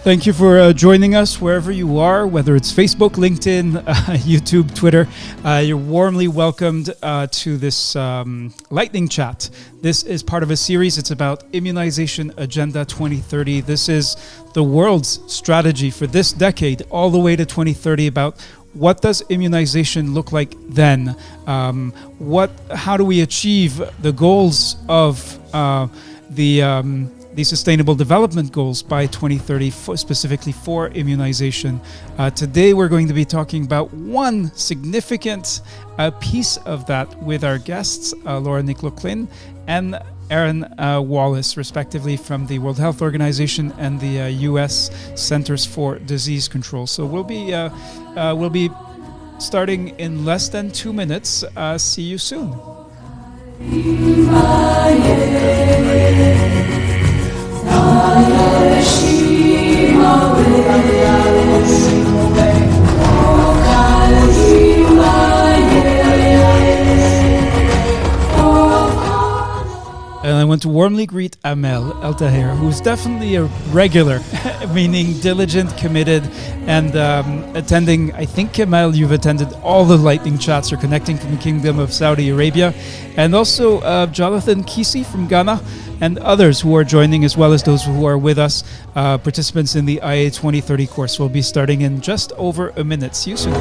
Thank you for joining us wherever you are, whether it's Facebook, LinkedIn, YouTube, Twitter. You're warmly welcomed to this Lightning Chat. This is part of a series. It's about Immunization Agenda 2030. This is the world's strategy for this decade, all the way to 2030, about what does immunization look like then? How do we achieve the goals of the Sustainable Development Goals by 2030, specifically for immunization. Today we're going to be talking about one significant piece of that with our guests, Laura Nic Lochlainn and Aaron Wallace, respectively, from the World Health Organization and the US Centers for Disease Control. So we'll be starting in less than 2 minutes. See you soon. And I want to warmly greet Amel El Tahir, who's definitely a regular, meaning diligent, committed, and attending. I think, Amel, you've attended all the Lightning Chats. You're connecting from the Kingdom of Saudi Arabia. And also Jonathan Kisi from Ghana, and others who are joining, as well as those who are with us, participants in the IA2030 course. We'll be starting in just over a minute. See you soon.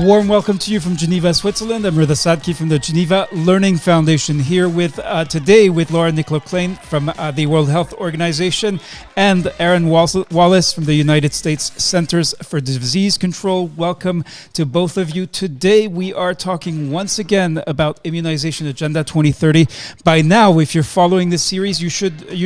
Warm welcome to you from Geneva, Switzerland. I'm Reda Sadki from the Geneva Learning Foundation, here with today with Laura Nic Lochlainn from the World Health Organization and Aaron Wallace from the United States Centers for Disease Control. Welcome to both of you. Today we are talking once again about Immunization Agenda 2030. By now, if you're following this series, you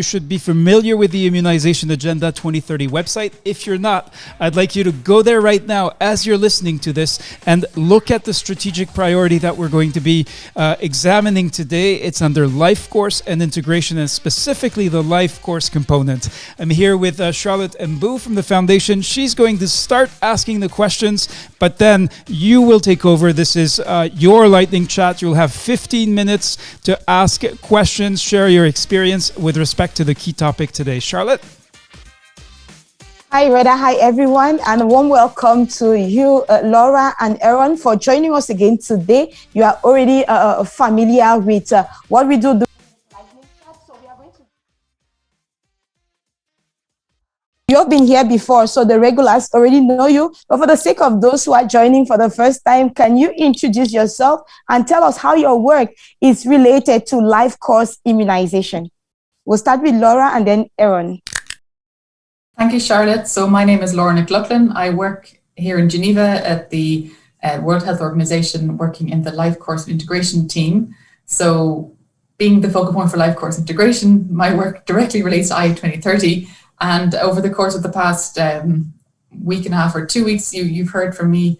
should be familiar with the Immunization Agenda 2030 website. If you're not, I'd like you to go there right now as you're listening to this and look at the strategic priority that we're going to be examining today. It's under life course and integration, and specifically the life course component. I'm here with Charlotte Mbuh from the foundation. She's going to start asking the questions, but then you will take over. This is your Lightning Chat. You'll have 15 minutes to ask questions, share your experience with respect to the key topic today. Charlotte? Hi, Reda. Hi, everyone. And a warm welcome to you, Laura and Aaron, for joining us again today. You are already familiar with what we do. You've been here before, so the regulars already know you. But for the sake of those who are joining for the first time, can you introduce yourself and tell us how your work is related to life course immunization? We'll start with Laura and then Aaron. Thank you, Charlotte. So my name is Laura Nic Lochlainn. I work here in Geneva at the World Health Organization, working in the life course integration team. So being the focal point for life course integration, my work directly relates to IA2030. And over the course of the past week and a half or 2 weeks, you've heard from me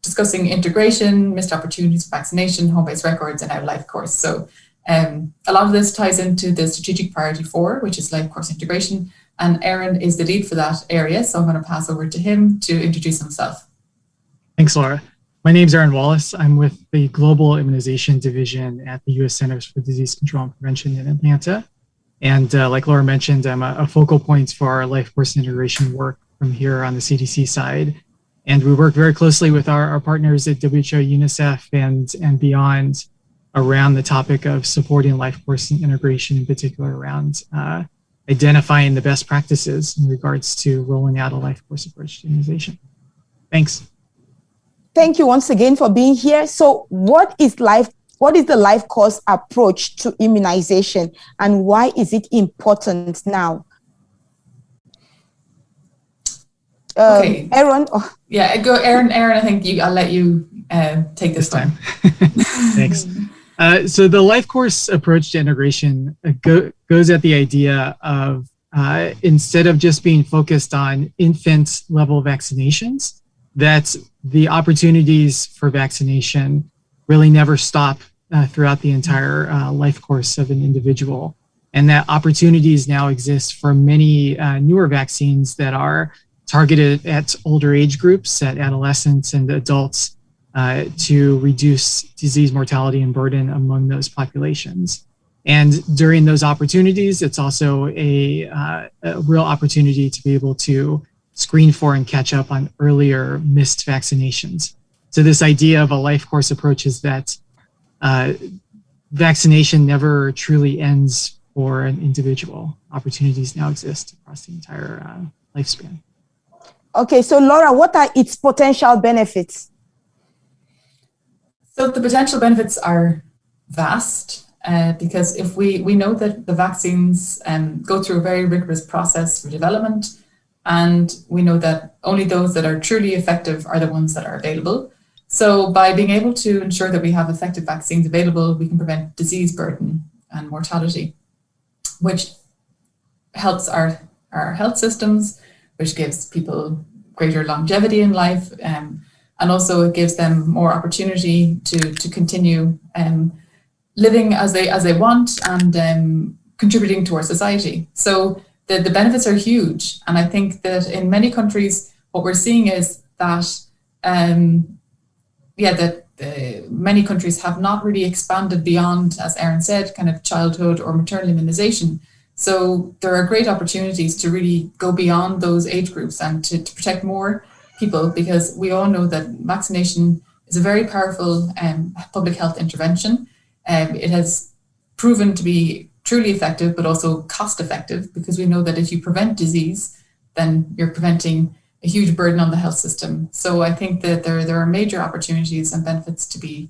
discussing integration, missed opportunities for vaccination, home-based records, and our life course. So a lot of this ties into the strategic priority 4, which is life course integration. And Aaron is the lead for that area, so I'm going to pass over to him to introduce himself. Thanks, Laura. My name is Aaron Wallace. I'm with the Global Immunization Division at the US Centers for Disease Control and Prevention in Atlanta. And like Laura mentioned, I'm a focal point for our life course integration work from here on the CDC side. And we work very closely with our partners at WHO, UNICEF, and beyond around the topic of supporting life course and integration, in particular around identifying the best practices in regards to rolling out a life course approach to immunization. Thanks. Thank you once again for being here. So what is the life course approach to immunization, and why is it important now? Okay. Aaron? Yeah, go Aaron. I think I'll let you take this time. Thanks. So the life course approach to integration goes at the idea of instead of just being focused on infant level vaccinations, that the opportunities for vaccination really never stop throughout the entire life course of an individual. And that opportunities now exist for many newer vaccines that are targeted at older age groups, at adolescents and adults, to reduce disease mortality and burden among those populations. And during those opportunities, it's also a real opportunity to be able to screen for and catch up on earlier missed vaccinations. So this idea of a life course approach is that vaccination never truly ends for an individual. Opportunities now exist across the entire lifespan. Okay, so Laura, what are its potential benefits? So the potential benefits are vast, because if we know that the vaccines go through a very rigorous process for development, and we know that only those that are truly effective are the ones that are available. So by being able to ensure that we have effective vaccines available, we can prevent disease burden and mortality, which helps our health systems, which gives people greater longevity in life, and also it gives them more opportunity to continue living as they want and contributing to our society. So the benefits are huge, and I think that in many countries, what we're seeing is that many countries have not really expanded beyond, as Aaron said, kind of childhood or maternal immunization. So there are great opportunities to really go beyond those age groups and to protect more people, because we all know that vaccination is a very powerful public health intervention. It has proven to be truly effective, but also cost effective, because we know that if you prevent disease, then you're preventing a huge burden on the health system. So I think that there are major opportunities and benefits to be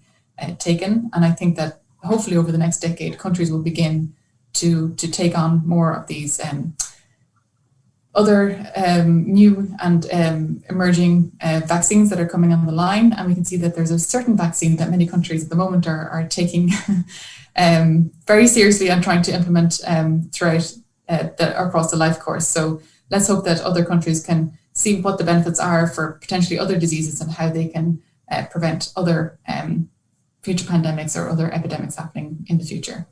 taken. And I think that hopefully over the next decade, countries will begin to take on more of these other new and emerging vaccines that are coming on the line. And we can see that there's a certain vaccine that many countries at the moment are taking very seriously and trying to implement throughout across the life course. So let's hope that other countries can see what the benefits are for potentially other diseases and how they can prevent other future pandemics or other epidemics happening in the future.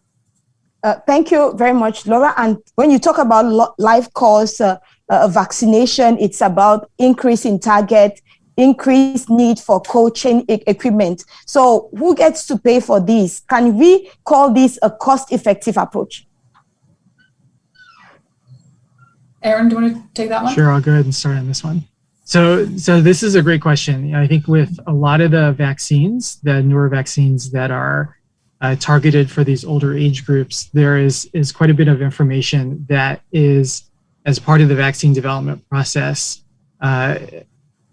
Thank you very much, Laura. And when you talk about life course vaccination, it's about increase in target, increased need for coaching equipment. So who gets to pay for this? Can we call this a cost-effective approach? Aaron, do you want to take that one? Sure, I'll go ahead and start on this one. So this is a great question. I think with a lot of the vaccines, the newer vaccines that are targeted for these older age groups, there is quite a bit of information that is, as part of the vaccine development process,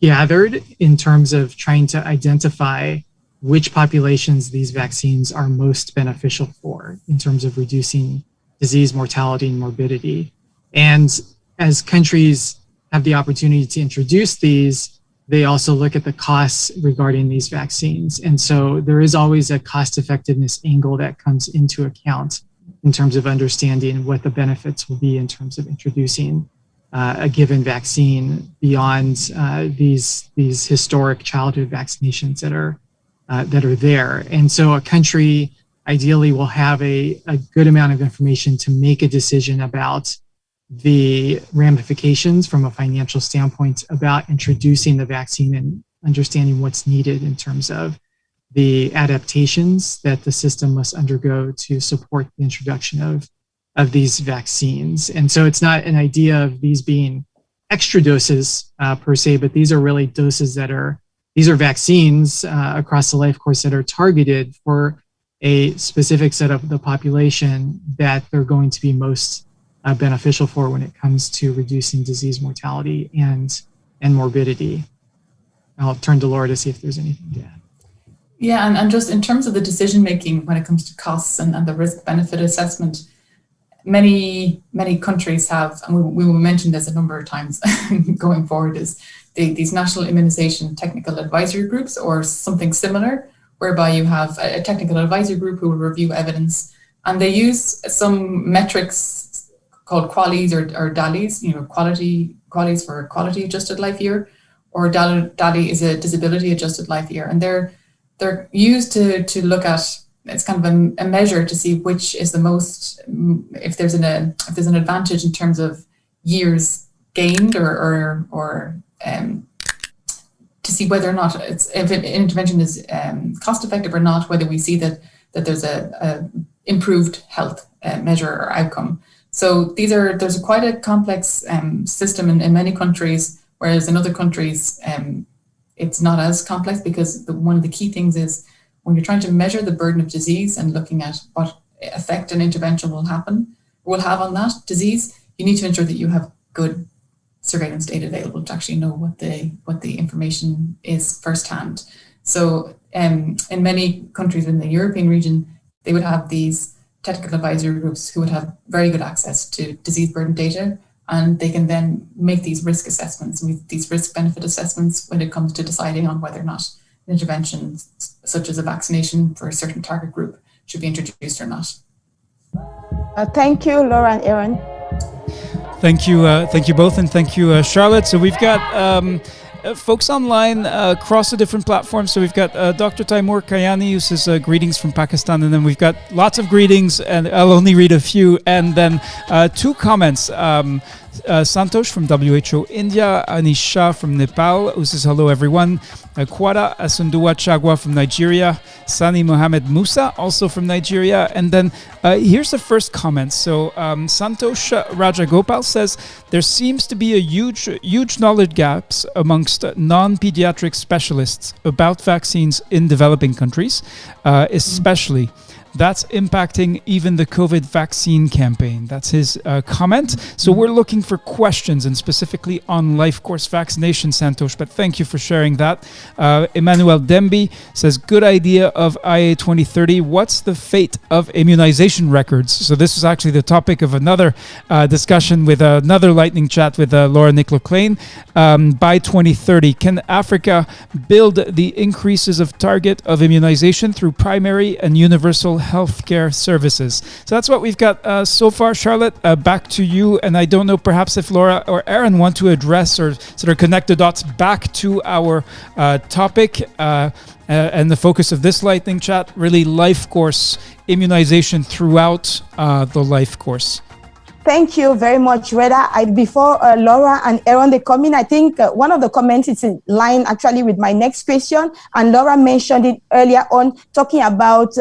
gathered in terms of trying to identify which populations these vaccines are most beneficial for in terms of reducing disease mortality and morbidity. And as countries have the opportunity to introduce these, they also look at the costs regarding these vaccines. And so there is always a cost effectiveness angle that comes into account in terms of understanding what the benefits will be in terms of introducing a given vaccine beyond these historic childhood vaccinations that are there. And so a country ideally will have a good amount of information to make a decision about the ramifications from a financial standpoint about introducing the vaccine and understanding what's needed in terms of the adaptations that the system must undergo to support the introduction of these vaccines. And so it's not an idea of these being extra doses per se, but these are really doses these are vaccines across the life course that are targeted for a specific set of the population that they're going to be most beneficial for when it comes to reducing disease mortality and morbidity. I'll turn to Laura to see if there's anything to add. Yeah, and just in terms of the decision making when it comes to costs and the risk benefit assessment, many countries have, and we will mention this a number of times going forward, is these national immunization technical advisory groups or something similar, whereby you have a technical advisory group who will review evidence, and they use some metrics called QALYs or DALYs, QALYs for quality adjusted life year, or DALY is a disability adjusted life year, and they're used to look at, it's kind of a measure to see which is the most, if there's an advantage in terms of years gained or to see whether or not if an intervention is cost effective or not, whether we see that there's a improved health measure or outcome. So there's quite a complex system in many countries, whereas in other countries it's not as complex, because one of the key things is when you're trying to measure the burden of disease and looking at what effect an intervention will have on that disease, you need to ensure that you have good surveillance data available to actually know what the information is firsthand. So in many countries in the European region, they would have these technical advisory groups who would have very good access to disease burden data, and they can then make these risk assessments, these risk benefit assessments when it comes to deciding on whether or not an intervention such as a vaccination for a certain target group should be introduced or not. Thank you, Laura and Aaron. Thank you both, and thank you, Charlotte. So we've got folks online across the different platforms. So we've got Dr. Taimur Kayani, who says greetings from Pakistan, and then we've got lots of greetings, and I'll only read a few, and then two comments. Santosh from WHO India, Anish Shah from Nepal, who says hello everyone. Kwara Asundua Chagwa from Nigeria, Sani Mohammed Musa, also from Nigeria. And then here's the first comment. So Santosh Rajagopal says, there seems to be a huge knowledge gaps amongst non-pediatric specialists about vaccines in developing countries, especially. That's impacting even the COVID vaccine campaign. That's his comment. So we're looking for questions, and specifically on life course vaccination, Santosh, but thank you for sharing that. Emmanuel Demby says, good idea of IA2030. What's the fate of immunization records? So this was actually the topic of another discussion with another lightning chat with Laura Nic Lochlainn. By 2030, can Africa build the increases of target of immunization through primary and universal healthcare services? So that's what we've got so far. Charlotte, back to you. And I don't know, perhaps if Laura or Aaron want to address or sort of connect the dots back to our topic and the focus of this lightning chat, really life course immunization throughout the life course. Thank you very much, Reda. Before Laura and Aaron, they come in, I think one of the comments is in line actually with my next question. And Laura mentioned it earlier on, talking about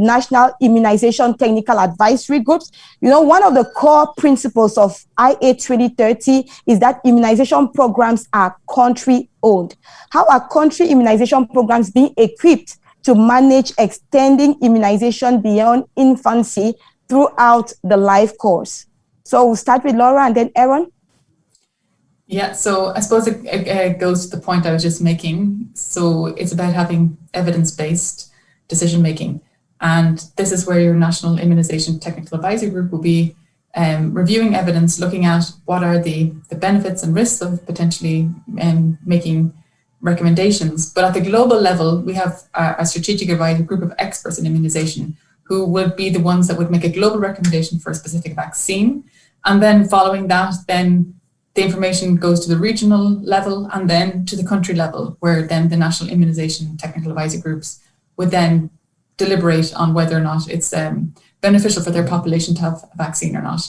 national immunization technical advisory groups. You know, one of the core principles of IA2030 is that immunization programs are country-owned. How are country immunization programs being equipped to manage extending immunization beyond infancy throughout the life course? So we'll start with Laura and then Aaron. Yeah, so I suppose it goes to the point I was just making. So it's about having evidence-based decision-making. And this is where your National Immunization Technical Advisory Group will be reviewing evidence, looking at what are the benefits and risks of potentially making recommendations. But at the global level, we have a strategic advisory group of experts in immunization who would be the ones that would make a global recommendation for a specific vaccine. And then following that, then the information goes to the regional level and then to the country level, where then the National Immunization Technical Advisory Groups would then deliberate on whether or not it's beneficial for their population to have a vaccine or not.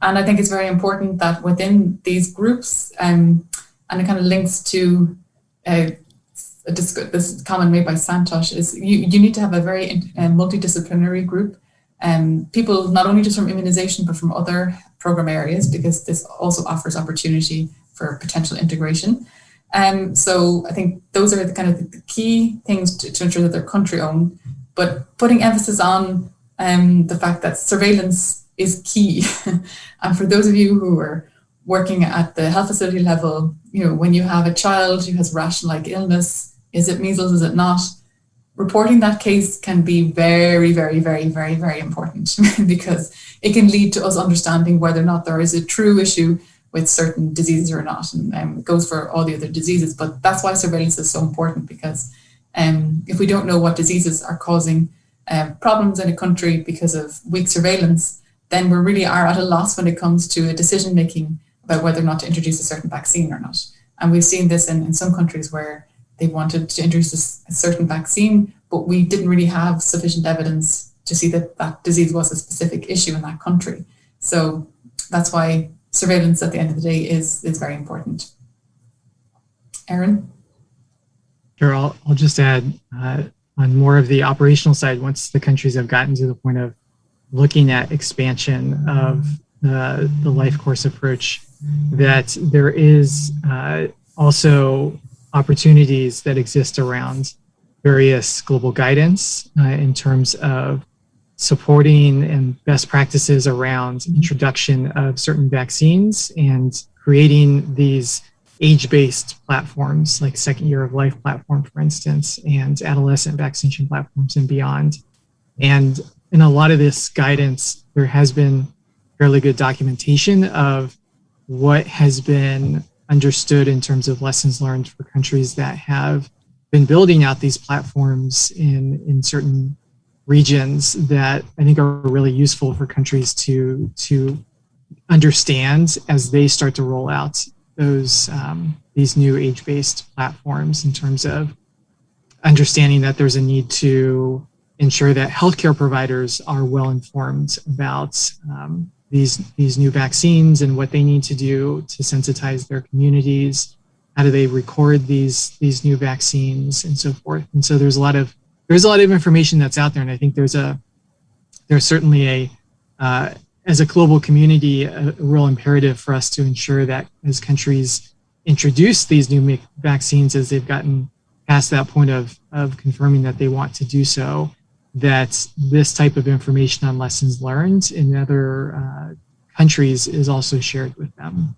And I think it's very important that within these groups, and it kind of links to this comment made by Santosh, is you need to have a very multidisciplinary group, people not only just from immunization but from other program areas, because this also offers opportunity for potential integration. So I think those are the kind of the key things to ensure that they're country owned, but putting emphasis on the fact that surveillance is key. And for those of you who are working at the health facility level, when you have a child who has rash-like illness, is it measles, is it not? Reporting that case can be very, very, very, very, very important because it can lead to us understanding whether or not there is a true issue with certain diseases or not. And it goes for all the other diseases, but that's why surveillance is so important, because if we don't know what diseases are causing problems in a country because of weak surveillance, then we really are at a loss when it comes to a decision making about whether or not to introduce a certain vaccine or not. And we've seen this in some countries where they wanted to introduce a certain vaccine, but we didn't really have sufficient evidence to see that that disease was a specific issue in that country. So that's why surveillance at the end of the day is very important. Aaron? Sure, I'll just add on more of the operational side, once the countries have gotten to the point of looking at expansion of the life course approach, that there is also opportunities that exist around various global guidance in terms of supporting and best practices around introduction of certain vaccines and creating these age-based platforms like second year of life platform, for instance, and adolescent vaccination platforms and beyond. And in a lot of this guidance, there has been fairly good documentation of what has been understood in terms of lessons learned for countries that have been building out these platforms in certain regions that I think are really useful for countries to understand as they start to roll out these new age-based platforms, in terms of understanding that there's a need to ensure that healthcare providers are well informed about these new vaccines and what they need to do to sensitize their communities. How do they record these new vaccines and so forth? And so there's a lot of information that's out there, and I think there's certainly as a global community a real imperative for us to ensure that as countries introduce these new vaccines, as they've gotten past that point of confirming that they want to do so, that this type of information on lessons learned in other countries is also shared with them.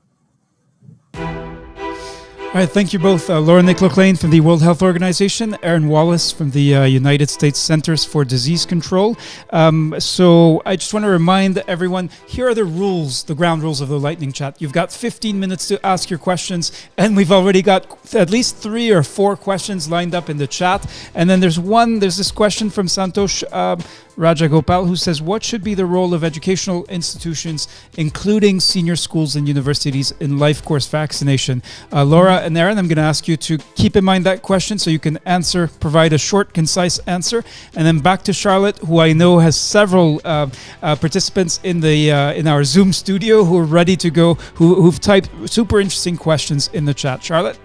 All right, thank you both. Laura Nic Lochlainn from the World Health Organization, Aaron Wallace from the United States Centers for Disease Control. So I just want to remind everyone, here are the rules, the ground rules of the Lightning Chat. You've got 15 minutes to ask your questions, and we've already got at least 3 or 4 questions lined up in the chat. And then there's this question from Santosh Rajagopal, who says, what should be the role of educational institutions, including senior schools and universities, in life course vaccination? Laura and Aaron, I'm going to ask you to keep in mind that question so you can provide a short, concise answer. And then back to Charlotte, who I know has several participants in our Zoom studio who are ready to go, who've typed super interesting questions in the chat. Charlotte?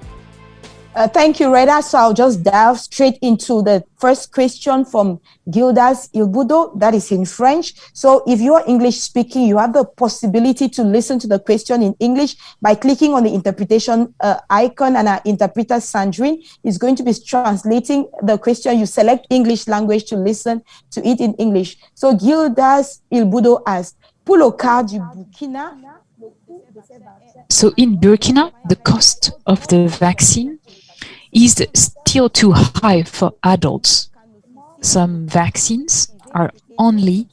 Thank you, Reda. So I'll just dive straight into the first question from Gildas Ilbudo, that is in French. So if you're English speaking, you have the possibility to listen to the question in English by clicking on the interpretation icon, and our interpreter, Sandrine, is going to be translating the question. You select English language to listen to it in English. So Gildas Ilbudo asked, pour le cas du Burkina. So in Burkina, the cost of the vaccine is still too high for adults. Some vaccines are only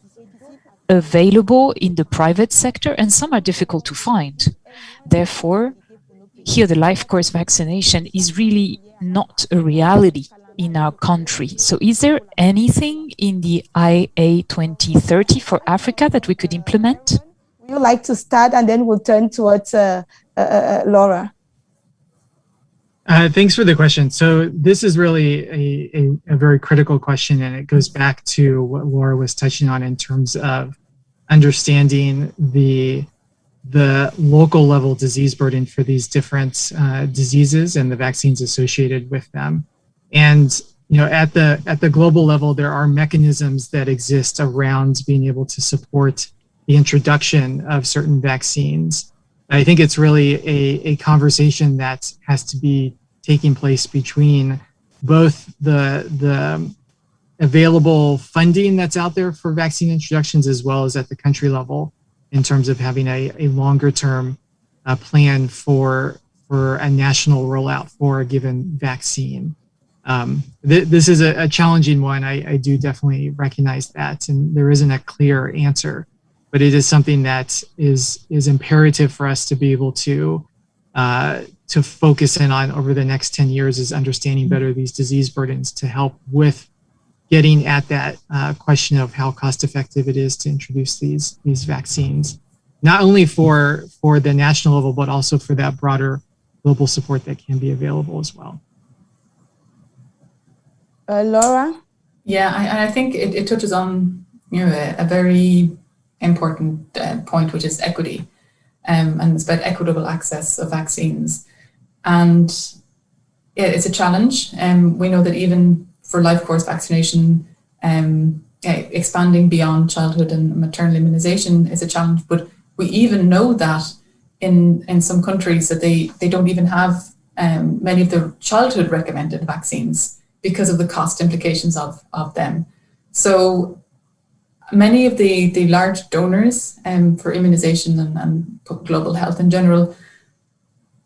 available in the private sector, and some are difficult to find. Therefore, here the life course vaccination is really not a reality in our country. So is there anything in the IA2030 for Africa that we could implement? Would you like to start, and then we'll turn towards Laura? Thanks for the question. So this is really a very critical question, and it goes back to what Laura was touching on in terms of understanding the local level disease burden for these different diseases and the vaccines associated with them. And at the global level, there are mechanisms that exist around being able to support the introduction of certain vaccines. I think it's really a conversation that has to be taking place between both the available funding that's out there for vaccine introductions, as well as at the country level, in terms of having a longer term plan for a national rollout for a given vaccine. This is a challenging one. I do definitely recognize that, and there isn't a clear answer, but it is something that is imperative for us to be able to focus in on over the next 10 years, is understanding better these disease burdens to help with getting at that question of how cost effective it is to introduce these vaccines, not only for the national level, but also for that broader global support that can be available as well. Laura? Yeah, I think it touches on a very important point, which is equity, and it's about equitable access of vaccines. And yeah, it's a challenge. We know that even for life course vaccination, expanding beyond childhood and maternal immunization is a challenge. But we even know that in some countries that they don't even have many of the childhood recommended vaccines because of the cost implications of them. So many of the large donors for immunization and global health in general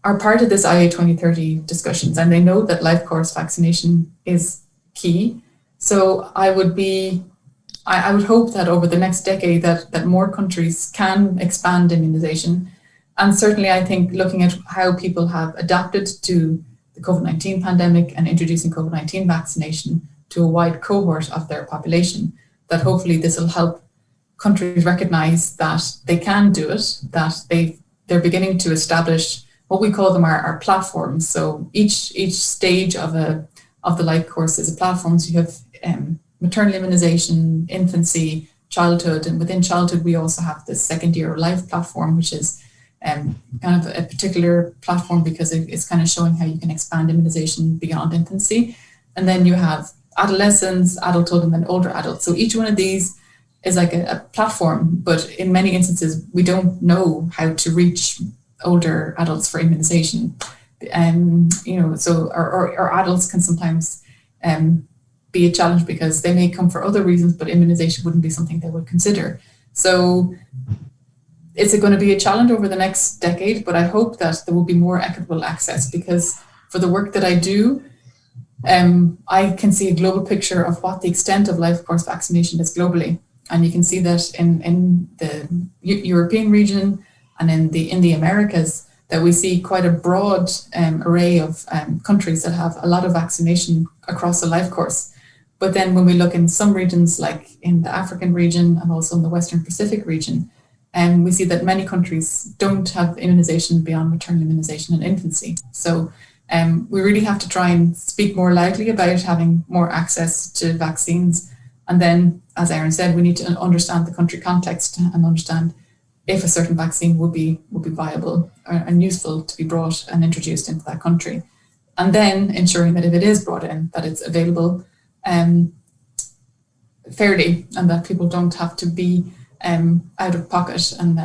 are part of this IA2030 discussions, and they know that life course vaccination is key. So I would hope that over the next decade that more countries can expand immunization. And certainly I think looking at how people have adapted to the COVID-19 pandemic and introducing COVID-19 vaccination to a wide cohort of their population, that hopefully this will help countries recognize that they can do it, that they're beginning to establish what we call them our platforms. So each stage of the life course is a platform. So you have maternal immunization, infancy, childhood, and within childhood we also have the second year of life platform, which is kind of a particular platform because it's kind of showing how you can expand immunization beyond infancy. And then you have adolescents, adulthood, and then older adults. So each one of these is like a platform, but in many instances we don't know how to reach older adults for immunization. So our adults can sometimes be a challenge because they may come for other reasons, but immunization wouldn't be something they would consider. So it's going to be a challenge over the next decade, but I hope that there will be more equitable access, because for the work that I do, I can see a global picture of what the extent of life course vaccination is globally. And you can see that in the European region and in the Americas, that we see quite a broad array of countries that have a lot of vaccination across the life course. But then when we look in some regions, like in the African region and also in the Western Pacific region, we see that many countries don't have immunization beyond maternal immunization and infancy. So we really have to try and speak more loudly about having more access to vaccines. And then, as Aaron said, we need to understand the country context and understand if a certain vaccine would be viable and useful to be brought and introduced into that country. And then ensuring that if it is brought in, that it's available fairly, and that people don't have to be out of pocket and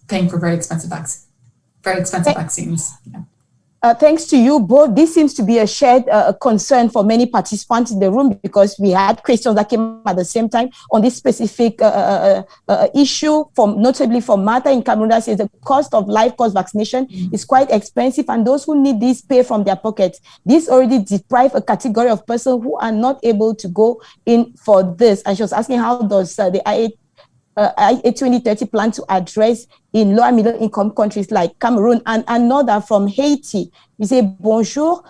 paying for very expensive vaccines. Yeah. Thanks to you both. This seems to be a shared concern for many participants in the room, because we had questions that came at the same time on this specific issue, notably from Martha in Cameroon, that says the cost of life course vaccination is quite expensive, and those who need this pay from their pockets. This already deprive a category of persons who are not able to go in for this. And she was asking, how does the IA2030 plan to address in low and middle income countries like Cameroon? And another from Haiti, you say, bonjour,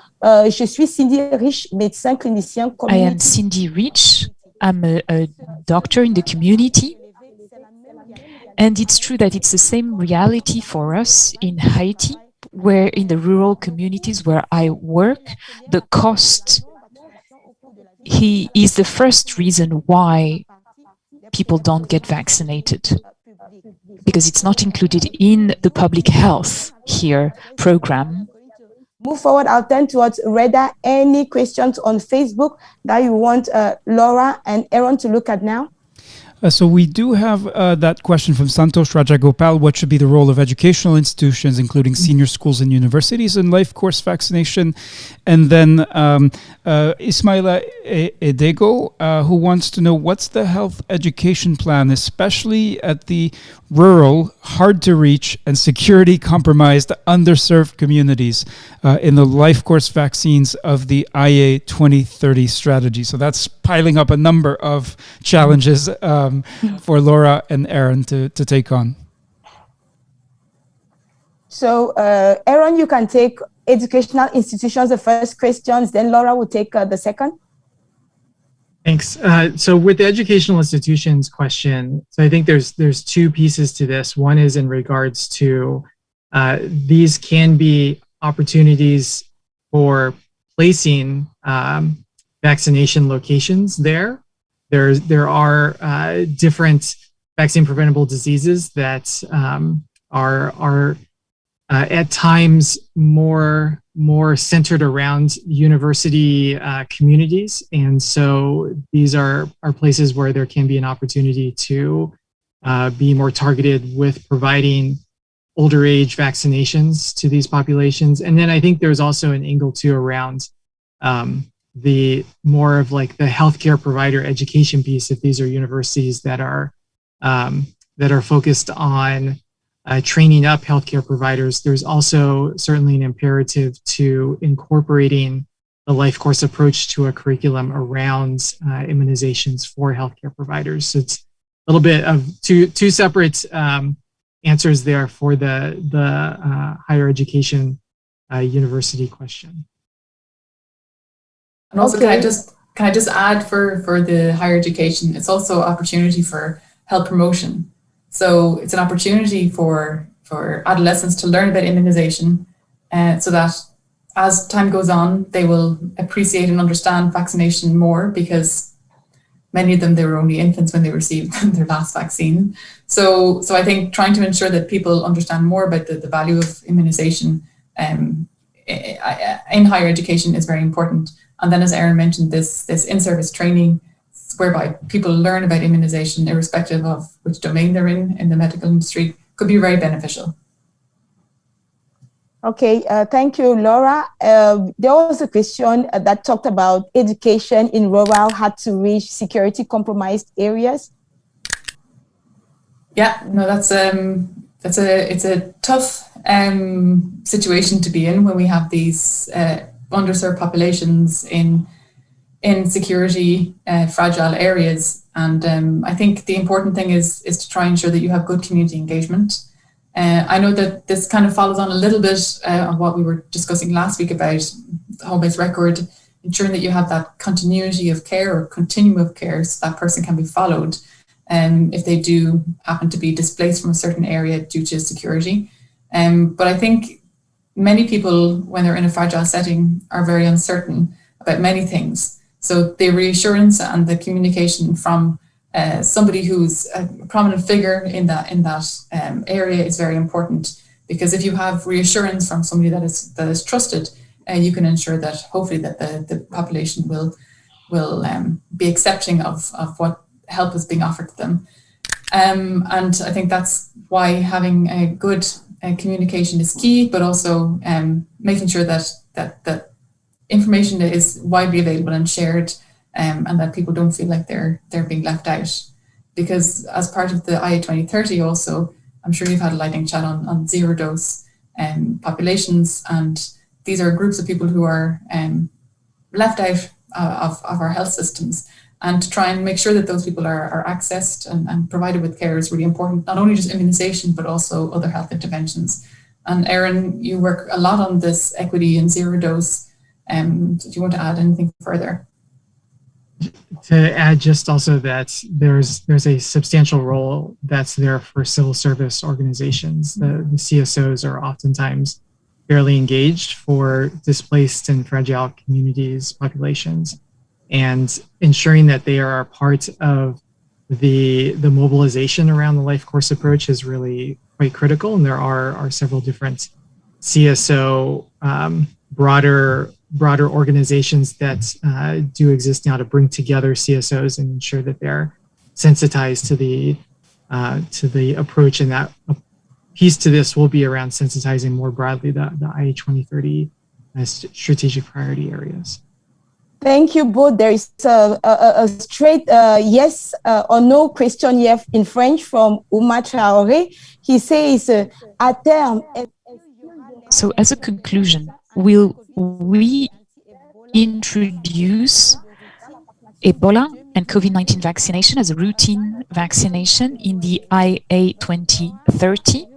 je suis Cindy Rich, médecin clinicien. I am Cindy Rich. I'm a doctor in the community. And it's true that it's the same reality for us in Haiti, where in the rural communities where I work, the cost is the first reason why people don't get vaccinated, because it's not included in the public health here program. Move forward, I'll turn towards Reda. Any questions on Facebook that you want Laura and Aaron to look at now? So we do have that question from Santosh Rajagopal. What should be the role of educational institutions, including senior schools and universities, in life course vaccination? And then Ismaila Edego, who wants to know, what's the health education plan, especially at the rural, hard to reach, and security compromised, underserved communities in the life course vaccines of the IA2030 strategy? So that's piling up a number of challenges for Laura and Aaron to take on. So Aaron, you can take educational institutions, the first questions, then Laura will take the second. Thanks. So with the educational institutions question, so I think there's two pieces to this. One is in regards to these can be opportunities for placing vaccination locations there. There are different vaccine preventable diseases that are at times more centered around university communities, and so these are places where there can be an opportunity to be more targeted with providing older age vaccinations to these populations. And then I think there's also an angle too around the more of like the healthcare provider education piece. If these are universities that are focused on training up healthcare providers, there's also certainly an imperative to incorporating the life course approach to a curriculum around immunizations for healthcare providers. So it's a little bit of two separate answers there for the higher education university question. And also, Okay. can I just add for the higher education, it's also opportunity for health promotion. So it's an opportunity for adolescents to learn about immunization, so that as time goes on, they will appreciate and understand vaccination more, because many of them, they were only infants when they received their last vaccine. So I think trying to ensure that people understand more about the value of immunization in higher education is very important. And then, as Aaron mentioned, this in-service training, whereby people learn about immunization irrespective of which domain they're in the medical industry, could be very beneficial. Okay, thank you, Laura. There was a question that talked about education in rural, hard to reach, security compromised areas. Yeah, no, it's a tough situation to be in when we have these underserved populations in security fragile areas. And I think the important thing is to try and ensure that you have good community engagement. I know that this kind of follows on a little bit of what we were discussing last week about the home-based record, ensuring that you have that continuity of care or continuum of care, so that person can be followed if they do happen to be displaced from a certain area due to security. But I think many people, when they're in a fragile setting, are very uncertain about many things. So the reassurance and the communication from somebody who's a prominent figure in that area is very important, because if you have reassurance from somebody that is trusted, you can ensure that hopefully that the population will be accepting of what help is being offered to them. And I think that's why having a good communication is key, but also making sure that information is widely available and shared, and that people don't feel like they're being left out. Because as part of the IA2030 also, I'm sure you've had a lightning chat on zero dose populations, and these are groups of people who are left out of our health systems. And to try and make sure that those people are accessed and provided with care is really important, not only just immunization, but also other health interventions. And Aaron, you work a lot on this equity and zero dose. Do you want to add anything further? To add just also that there's a substantial role that's there for civil service organizations. The CSOs are oftentimes fairly engaged for displaced and fragile communities, populations, and ensuring that they are a part of the mobilization around the life course approach is really quite critical. And there are several different CSO broader organizations that do exist now to bring together CSOs and ensure that they're sensitized to the approach, and that piece to this will be around sensitizing more broadly the IA2030 strategic priority areas. Thank you both. There is a straight yes or no question here in French from Ouma Traoré. He says, at terme. So as a conclusion, will we introduce Ebola and COVID-19 vaccination as a routine vaccination in the IA2030?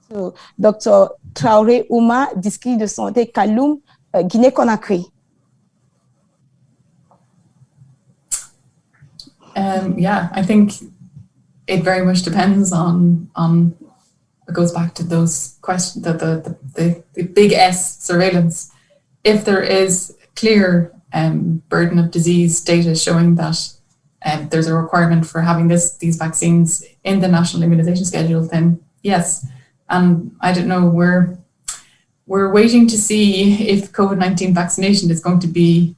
So, Dr. Traoré Ouma, district de santé Kaloum, Guinée-Conakry. Yeah, I think it very much depends on it goes back to those questions, the big S, surveillance. If there is clear burden of disease data showing that there's a requirement for having these vaccines in the national immunization schedule, then yes. And I don't know, we're waiting to see if COVID-19 vaccination is going to be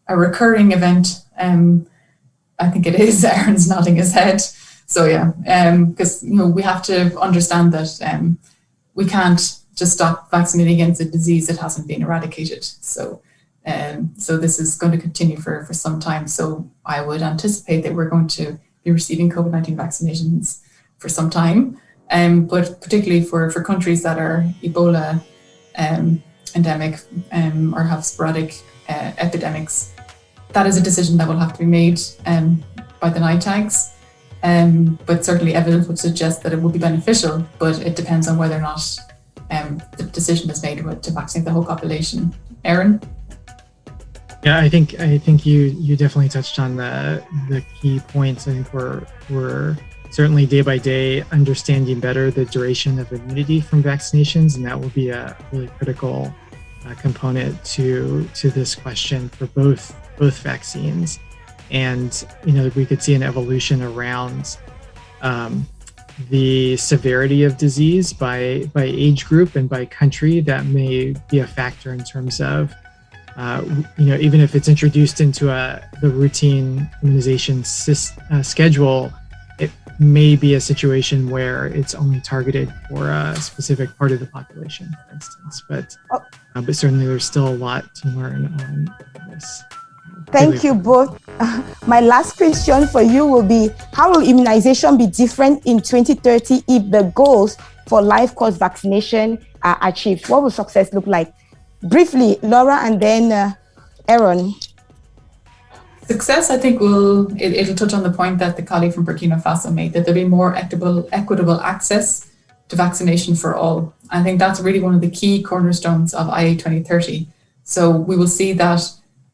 a recurring event. I think it is. Aaron's nodding his head. So yeah, because we have to understand that we can't just stop vaccinating against a disease that hasn't been eradicated. So this is going to continue for some time. So I would anticipate that we're going to be receiving COVID-19 vaccinations for some time, but particularly for countries that are Ebola endemic or have sporadic epidemics. That is a decision that will have to be made by the NITAGs, but certainly evidence would suggest that it would be beneficial, but it depends on whether or not the decision is made to vaccinate the whole population. Aaron? Yeah, I think you definitely touched on the key points. I think we're certainly day by day understanding better the duration of immunity from vaccinations, and that will be a really critical component to this question for both vaccines. And we could see an evolution around the severity of disease by age group and by country that may be a factor in terms of even if it's introduced into the routine immunization schedule, it may be a situation where it's only targeted for a specific part of the population, for instance. But certainly there's still a lot to learn on this. Thank you both. My last question for you will be, how will immunization be different in 2030 if the goals for life course vaccination are achieved? What will success look like? Briefly, Laura, and then Aaron. Success, I think, it'll touch on the point that the colleague from Burkina Faso made, that there'll be more equitable access to vaccination for all. I think that's really one of the key cornerstones of IA 2030. So we will see that,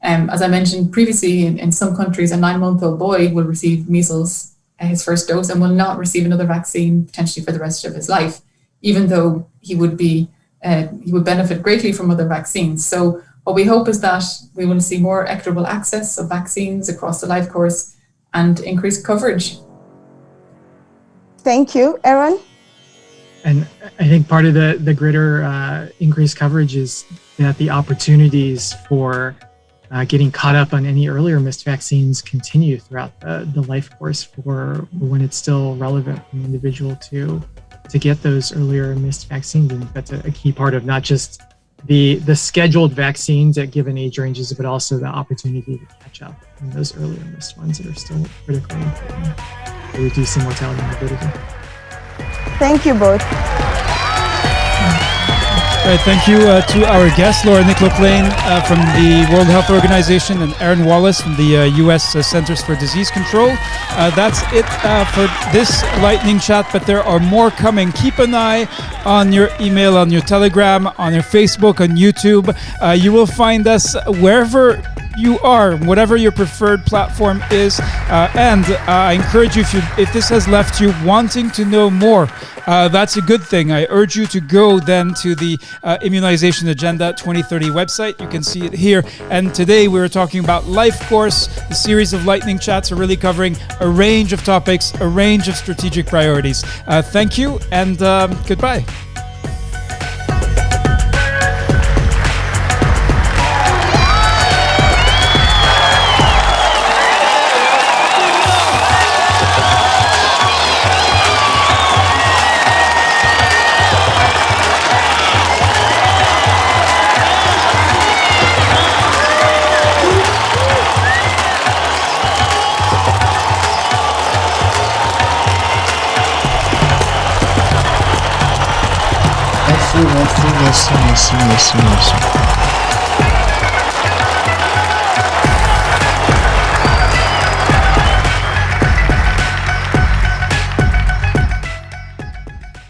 as I mentioned previously, in some countries, a 9-month-old boy will receive measles, his first dose, and will not receive another vaccine potentially for the rest of his life, even though he would benefit greatly from other vaccines. So what we hope is that we will see more equitable access of vaccines across the life course and increased coverage. Thank you. Aaron? And I think part of the greater increased coverage is that the opportunities for getting caught up on any earlier missed vaccines continue throughout the life course for when it's still relevant for an individual to get those earlier missed vaccines. And that's a key part of not just the scheduled vaccines at given age ranges, but also the opportunity to catch up on those earlier missed ones that are still critically important for reducing mortality and morbidity. Thank you both. All right, thank you to our guests, Laura Nic Lochlainn from the World Health Organization and Aaron Wallace from the U.S. Centers for Disease Control. That's it for this lightning chat, but there are more coming. Keep an eye on your email, on your Telegram, on your Facebook, on YouTube. You will find us wherever you are, whatever your preferred platform is. And I encourage you, if this has left you wanting to know more, that's a good thing. I urge you to go then to the Immunization Agenda 2030 website. You can see it here. And today we were talking about Life Course. The series of lightning chats are really covering a range of topics, a range of strategic priorities. Thank you and goodbye. Thanks. Merci.